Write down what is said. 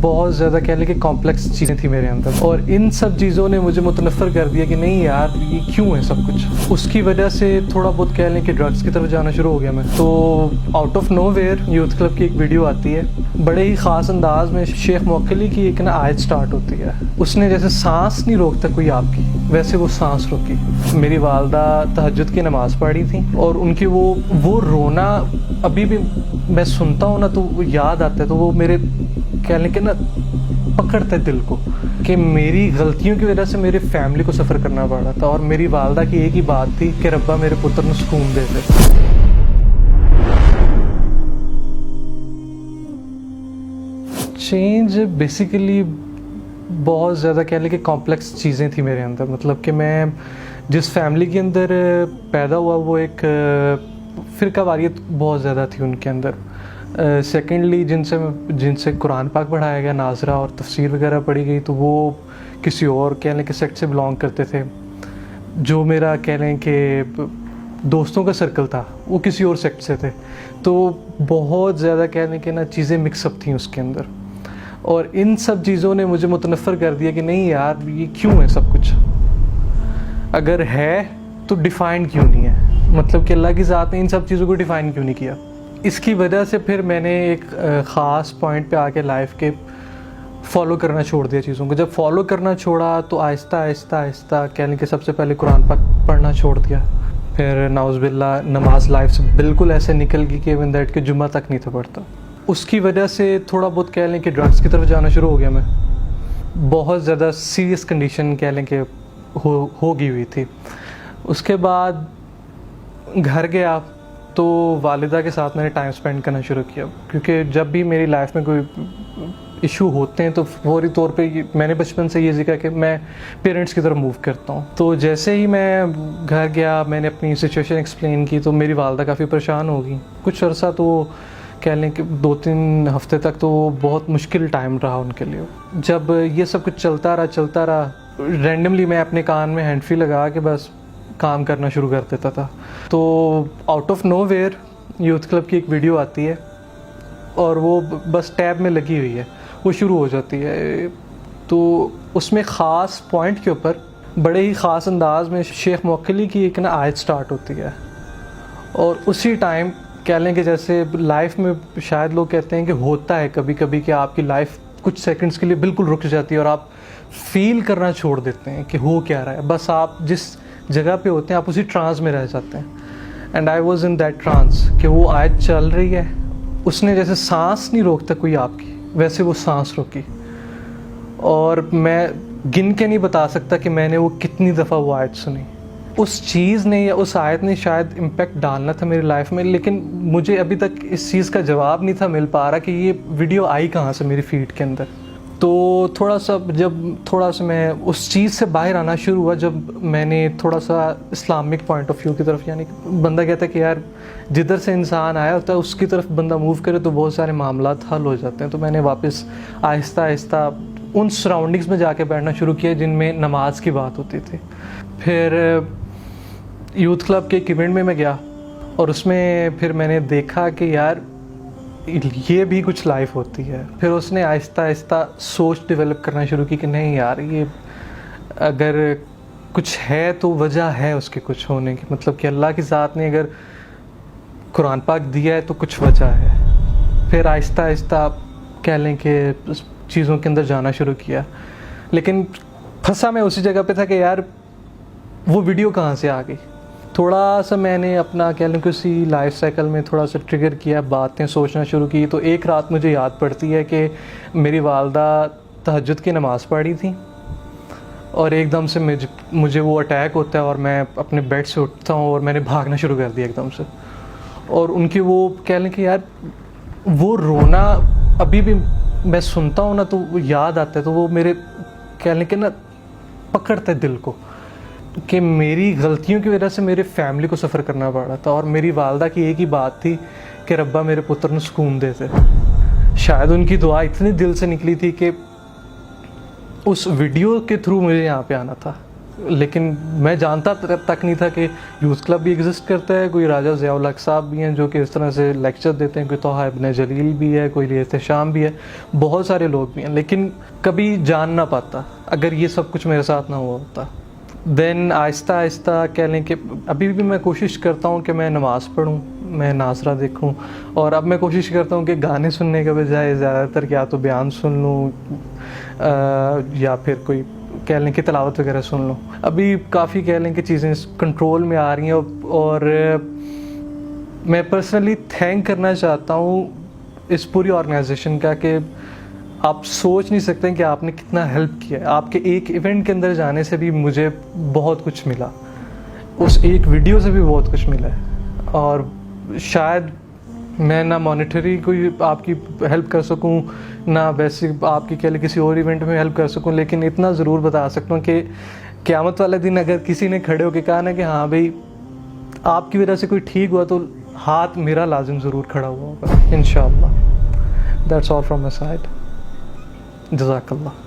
बहुत ज़्यादा कह लें कि कॉम्प्लेक्स चीज़ें थी मेरे अंदर, और इन सब चीज़ों ने मुझे मुतनफ़र कर दिया कि नहीं यार ये क्यों है सब कुछ। उसकी वजह से थोड़ा बहुत कह लें कि ड्रग्स की तरफ जाना शुरू हो गया मैं। तो out of nowhere youth club की एक वीडियो आती है, बड़े ही ख़ास अंदाज में शेख मोकली की एक ना आयत स्टार्ट होती है। उसने जैसे सांस नहीं रोकता कोई आपकी, वैसे वो सांस रोकी। मेरी वालदा तहज्जुद की नमाज़ पढ़ी थी और उनकी वो रोना अभी भी मैं सुनता हूँ ना तो वो याद आता है, तो वो मेरे कह लें कि ना पकड़ता है दिल को कि मेरी गलतियों की वजह से मेरे फैमिली को सफ़र करना पड़ा था। और मेरी वालदा की एक ही बात थी कि रब्बा मेरे पुत्र को सुकून दे दे। चेंज बेसिकली बहुत ज़्यादा कह लें कि कॉम्प्लेक्स चीज़ें थी मेरे अंदर। मतलब कि मैं जिस फैमिली के अंदर पैदा हुआ वो एक फ़िरकावारियत बहुत ज़्यादा थी उनके अंदर। सेकेंडली जिनसे कुरान पाक पढ़ाया गया, नाजरा और तफसीर वगैरह पढ़ी गई, तो वो किसी और कह लें कि सेक्ट से बिलोंग करते थे। जो मेरा कह लें कि दोस्तों का सर्कल था वो किसी और सेक्ट से थे। तो बहुत ज़्यादा कह लें कि ना चीज़ें मिक्सअप थी उसके अंदर, और इन सब चीज़ों ने मुझे मुतनफ़र कर दिया कि नहीं यार ये क्यों है सब कुछ। अगर है तो डिफ़ाइन क्यों नहीं है, मतलब कि अल्लाह की ज़ात ने इन सब चीज़ों को डिफ़ाइन क्यों नहीं किया। इसकी वजह से फिर मैंने एक ख़ास पॉइंट पे आके लाइफ के फ़ॉलो करना छोड़ दिया चीज़ों को। जब फॉलो करना छोड़ा तो आहिस्ता आहिस्ता कह लें कि सबसे पहले कुरान पाक पढ़ना छोड़ दिया। फिर नाउज़ुबिल्लाह नमाज लाइफ से बिल्कुल ऐसे निकल गई कि इवन दैट कि जुम्मा तक नहीं था पढ़ता। उसकी वजह से थोड़ा बहुत कह लें कि ड्रग्स की तरफ जाना शुरू हो गया मैं। बहुत ज़्यादा सीरियस कंडीशन कह लें कि हो गई हुई थी। उसके बाद घर गया तो वालिदा के साथ मैंने टाइम स्पेंड करना शुरू किया, क्योंकि जब भी मेरी लाइफ में कोई इशू होते हैं तो फौरी तौर पे मैंने बचपन से ये सीखा कि मैं पेरेंट्स की तरफ मूव करता हूँ। तो जैसे ही मैं घर गया मैंने अपनी सिचुएशन एक्सप्लेन की तो मेरी वालिदा काफ़ी परेशान हो गई। कुछ अर्सा तो कह लें कि 2-3 हफ्ते तक तो बहुत मुश्किल टाइम रहा उनके लिए। जब ये सब कुछ चलता रहा रैंडमली मैं अपने कान में हैंड फ्री लगा के बस काम करना शुरू कर देता था। तो out of nowhere youth club की एक वीडियो आती है और वो बस टैब में लगी हुई है, वो शुरू हो जाती है। तो उसमें ख़ास पॉइंट के ऊपर बड़े ही ख़ास अंदाज में शेख मोकली की एक ना आयत स्टार्ट होती है, और उसी टाइम कह लें कि जैसे लाइफ में शायद लोग कहते हैं कि होता है कभी कभी कि आपकी लाइफ कुछ सेकंड्स के लिए बिल्कुल रुक जाती है और आप फील करना छोड़ देते हैं कि हो क्या रहा है। बस आप जिस जगह पे होते हैं आप उसी ट्रांस में रह जाते हैं। And I was in that trance कि वो आयत चल रही है, उसने जैसे सांस नहीं रोकता कोई आपकी, वैसे वो सांस रोकी। और मैं गिन के नहीं बता सकता कि मैंने वो कितनी दफ़ा वो आयत सुनी। उस चीज़ ने या उस आयत ने शायद इम्पेक्ट डालना था मेरी लाइफ में, लेकिन मुझे अभी तक इस चीज़ का जवाब नहीं था मिल पा रहा कि ये वीडियो आई कहाँ से मेरी फीड के अंदर। तो थोड़ा सा मैं उस चीज़ से बाहर आना शुरू हुआ जब मैंने थोड़ा सा इस्लामिक पॉइंट ऑफ व्यू की तरफ, यानी बंदा कहता है कि यार जिधर से इंसान आया होता है उसकी तरफ बंदा मूव करे तो बहुत सारे मामला हल हो जाते हैं। तो मैंने वापस आहिस्ता उन सराउंडिंग्स में जाके बैठना शुरू किया जिनमें नमाज की बात होती थी। फिर यूथ क्लब के एक इवेंट में मैं गया और उसमें फिर मैंने देखा कि यार ये भी कुछ लाइफ होती है। फिर उसने आहिस्ता सोच डेवलप करना शुरू की कि नहीं यार ये अगर कुछ है तो वजह है उसके कुछ होने की, मतलब कि अल्लाह की ज़ात ने अगर कुरान पाक दिया है तो कुछ वजह है। फिर आहिस्ता कह लें कि चीज़ों के अंदर जाना शुरू किया, लेकिन फंसा मैं उसी जगह पे था कि यार वो वीडियो कहाँ से आ गई। थोड़ा सा मैंने अपना कह लें कि उसी लाइफ साइकिल में थोड़ा सा ट्रिगर किया, बातें सोचना शुरू की। तो एक रात मुझे याद पड़ती है कि मेरी वालदा तहज्जुद की नमाज़ पढ़ी थी और एकदम से मुझे वो अटैक होता है और मैं अपने बेड से उठता हूँ और मैंने भागना शुरू कर दिया एकदम से। और उनकी वो कह लें कि यार वो रोना अभी भी मैं सुनता हूँ ना तो वो याद आता है, तो वो मेरे कह लें कि ना पकड़ता है दिल को कि मेरी गलतियों की वजह से मेरे फैमिली को सफ़र करना पड़ा था। और मेरी वालदा की एक ही बात थी कि रब्बा मेरे पुत्र को सुकून दे दे। शायद उनकी दुआ इतनी दिल से निकली थी कि उस वीडियो के थ्रू मुझे यहाँ पे आना था। लेकिन मैं जानता तक नहीं था कि यूथ क्लब भी एग्जिस्ट करता है, कोई राजा ज़ियाउल हक साहब भी हैं जो कि इस तरह से लेक्चर देते हैं, कोई तोहा इब्न जलील भी है, कोई रियासत शाम भी है, बहुत सारे लोग भी हैं, लेकिन कभी जान ना पाता अगर ये सब कुछ मेरे साथ ना हुआ होता। देन आहिस्ता आहिस्ता कह लें कि अभी भी मैं कोशिश करता हूँ कि मैं नमाज़ पढ़ूँ, मैं नाज़रा देखूँ, और अब मैं कोशिश करता हूँ कि गाने सुनने के बजाय ज़्यादातर या तो बयान सुन लूँ या फिर कोई कह लें कि तिलावत वगैरह सुन लूँ। अभी काफ़ी कह लें कि चीज़ें कंट्रोल में आ रही हैं, और मैं पर्सनली थैंक करना चाहता हूँ इस पूरी ऑर्गेनाइजेशन का कि आप सोच नहीं सकते कि आपने कितना हेल्प किया है। आपके एक इवेंट के अंदर जाने से भी मुझे बहुत कुछ मिला, उस एक वीडियो से भी बहुत कुछ मिला है, और शायद मैं ना मॉनेटरी कोई आपकी हेल्प कर सकूं, ना वैसे आपकी कह लें किसी और इवेंट में हेल्प कर सकूं, लेकिन इतना ज़रूर बता सकता हूं कि क़यामत वाले दिन अगर किसी ने खड़े होकर कहा ना कि हाँ भाई आपकी वजह से कोई ठीक हुआ, तो हाथ मेरा लाजिम ज़रूर खड़ा हुआ होगा इंशाअल्लाह। That's all from my side. जज़ाकल्लाह।